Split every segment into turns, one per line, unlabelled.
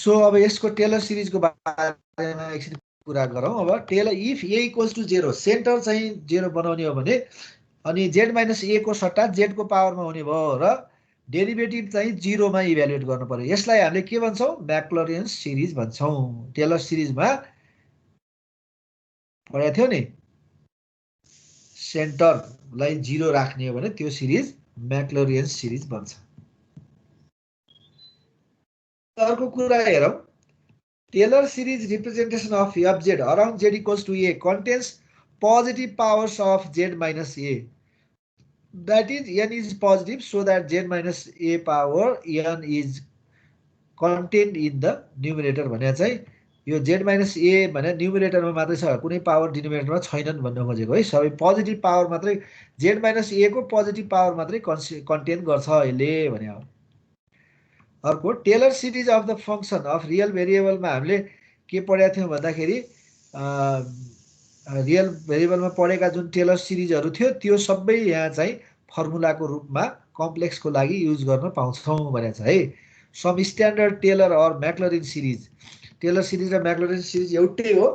So अब यसको tailor सिरिजको बारेमा एकछिन कुरा गरौँ। अब Taylor if A equals to 0 centre चाहिँ 0 बनाउने हो भने अनि z माइनस a को सट्टा z को पावरमा हुने भयो र डेरिभेटिभ चाहिँ 0 मा इभ्यालुएट गर्नु पर्यो। यसलाई हामीले के भन्छौँ? म्याक्लौरिन्स सिरिज भन्छौँ। टेलर सिरिजमा पढेको थियो नि, सेन्टरलाई 0 राख्ने हो भने त्यो सिरिज म्याक्लौरिन्स सिरिज भन्छ। अर्को कुरा हेरौँ, Taylor series representation of fz around z equals to a contains positive powers of z minus a. That is, n is positive, so that z minus a power n is contained in the numerator. भने चाहिँ यो z minus a भने न्युमरेटरमा मात्रै छ, कुनै power डिनोमिनेटरमा छैनन् भन्न खोजेको है। सबै पोजिटिभ पावर मात्रै, z minus a को पोजिटिभ पावर मात्रै कन्टेन गर्छ यसले भने हो। अर्को Taylor series of the function of real भेरिएबलमा हामीले के पढेका थियौँ भन्दाखेरि रियल भेरिएबलमा पढेका जुन टेलर सिरिजहरू थियो त्यो सबै यहाँ चाहिँ फर्मुलाको रूपमा कम्प्लेक्सको लागि युज गर्न पाउँछौँ भनेको छ है। Some standard Taylor or Maclaurin series, Taylor series र म्याक्लौरिन सिरिज एउटै हो,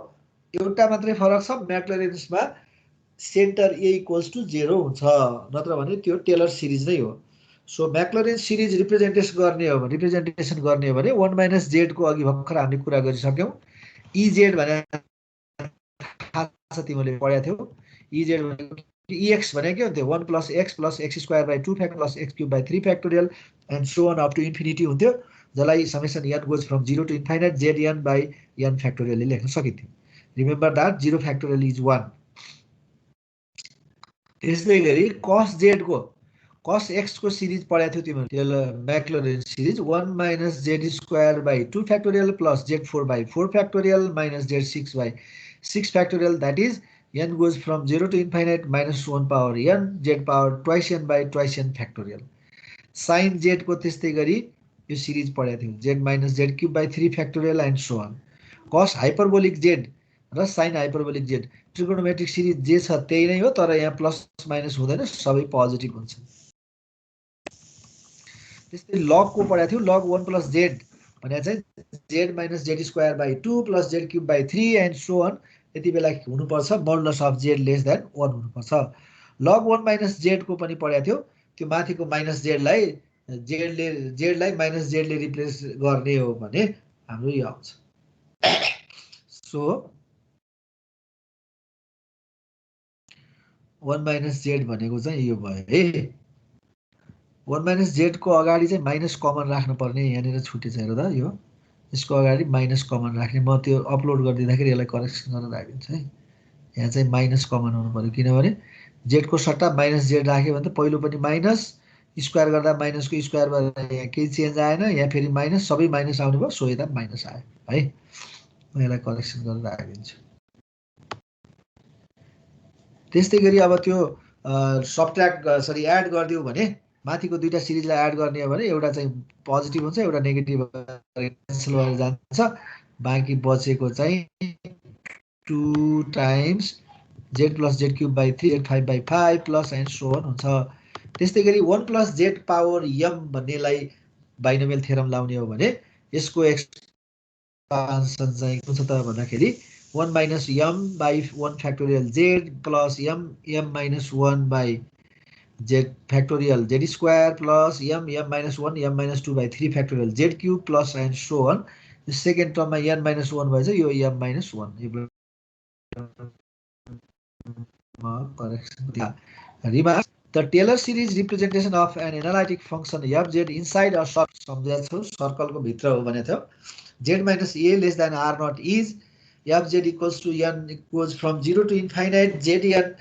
एउटा मात्रै फरक छ, म्याक्लौरिन्समा सेन्टर ए इक्वल्स टु 0 हुन्छ, नत्र भने त्यो टेलर सिरिज नै हो। सो म्याक्लौरिन सिरिज रिप्रेजेन्टेसन गर्ने हो भने 1 माइनस जेड को अघि भर्खर हामीले कुरा गरिसक्यौँ। इजेड भने तिमीले पढेको थियौ, इजेड भनेको एक्स भनेको के हुन्थ्यो? 1 plus x square by 2 factor plus x cube by 3 factorial and so on up to infinity हुन्थ्यो, जसलाई summation n goes from 0 to infinite z n by n फ्याक्टोरियलले लेख्न सकिन्थ्यो। Remember that 0 factorial is 1। त्यसै गरी कस जेड को कस एक्स को सिरिज पढाएको थियो तिमीले, Taylor Maclaurin series 1 minus z square by 2 factorial plus z 4 by 4 factorial minus z 6 by 6 factorial, that is n goes from 0 to infinite minus 1 power n z power twice n by twice n factorial. Sin z को त्यस्तै गरी यो series पढेको थियौ, z minus z cube by 3 factorial and so on. cos hyperbolic z र sin hyperbolic z trigonometric series जे छ त्यही नै हो, तर यहाँ प्लस माइनस हुँदैन, सबै पोजिटिभ हुन्छ। त्यस्तै लग को पढाएको थियौ, लग 1 प्लस z भने चाहिँ z minus z square by 2 plus z cube by 3 and so on, यति बेला हुनुपर्छ modulus of z less than 1 हुनुपर्छ। लग 1 माइनस z को पनि पढाएको थियो, त्यो माथिको माइनस z लाई माइनस z ले रिप्लेस गर्ने हो भने हाम्रो यो आउँछ। सो 1 माइनस z भनेको चाहिँ यो भयो है। 1 माइनस जेड को अगाडि चाहिँ माइनस कमन राख्नु पर्ने, यहाँनिर छुटेछ हेर त, यो यसको अगाडि माइनस कमन राख्ने। म त्यो अपलोड गरिदिँदाखेरि यसलाई करेक्सन गरेर राखिदिन्छु है। यहाँ चाहिँ माइनस कमन हुनु पर्यो, किनभने जेड को सट्टा माइनस जेड राख्यो भने त पहिलो पनि माइनस, स्क्वायर गर्दा माइनसको स्क्वायर भएर यहाँ केही चेन्ज आएन, यहाँ फेरि माइनस, सबै माइनस आउने भयो, सो यता माइनस आयो है। म यसलाई करेक्सन गरेर राखिदिन्छु। त्यस्तै गरी अब त्यो एड गरिदियो भने माथिको दुईटा सिरिजलाई एड गर्ने हो भने एउटा चाहिँ पोजिटिभ हुन्छ, एउटा नेगेटिभ क्यान्सल भएर जान्छ, बाँकी बचेको चाहिँ 2 times z plus z cube by 3 5 by 5 plus and so on हुन्छ। त्यस्तै गरी 1 प्लस जेड पावर एम भन्नेलाई बाइनोमियल थ्योरम लाउने हो भने यसको एक्सपान्सन चाहिँ कुन छ त भन्दाखेरि 1 minus m by 1 factorial z plus m minus 1 by z factorial z square plus m minus 1 m minus 2 by 3 factorial z cube plus and so on. The second term n minus 1 by यो m minus 1. Remark: the Taylor series representation of an analytic function fz inside a circle को भित्र हो भने थियो, z minus a less than r naught is fz equals to n equals from 0 to infinite zn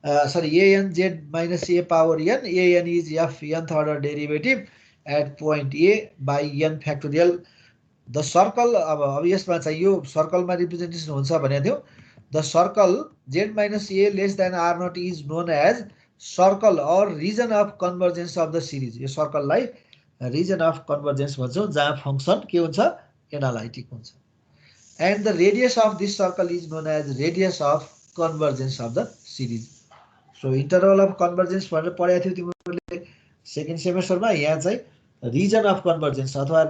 an z minus a power n, an is f nth order derivative at point a by n factorial. The circle, अब यसमा चाहिँ यो सर्कलमा representation हुन्छ भने थियो, the circle z minus a less than r naught is known as circle or region of convergence of the series. यो सर्कललाई region of convergence भन्छौँ, जहाँ फंक्सन के हुन्छ? एनालाइटिक हुन्छ। And the radius of this circle is known as radius of convergence of the series. So interval of convergence भनेर पढाएको थियो तिमीहरूले सेकेन्ड सेमेस्टरमा। यहाँ चाहिँ रिजन अफ कन्भर्जेन्स अथवा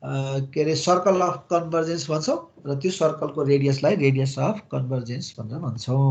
के अरे सर्कल अफ कन्भर्जेन्स भन्छौँ र त्यो सर्कलको रेडियसलाई रेडियस अफ कन्भर्जेन्स भनेर भन्छौँ।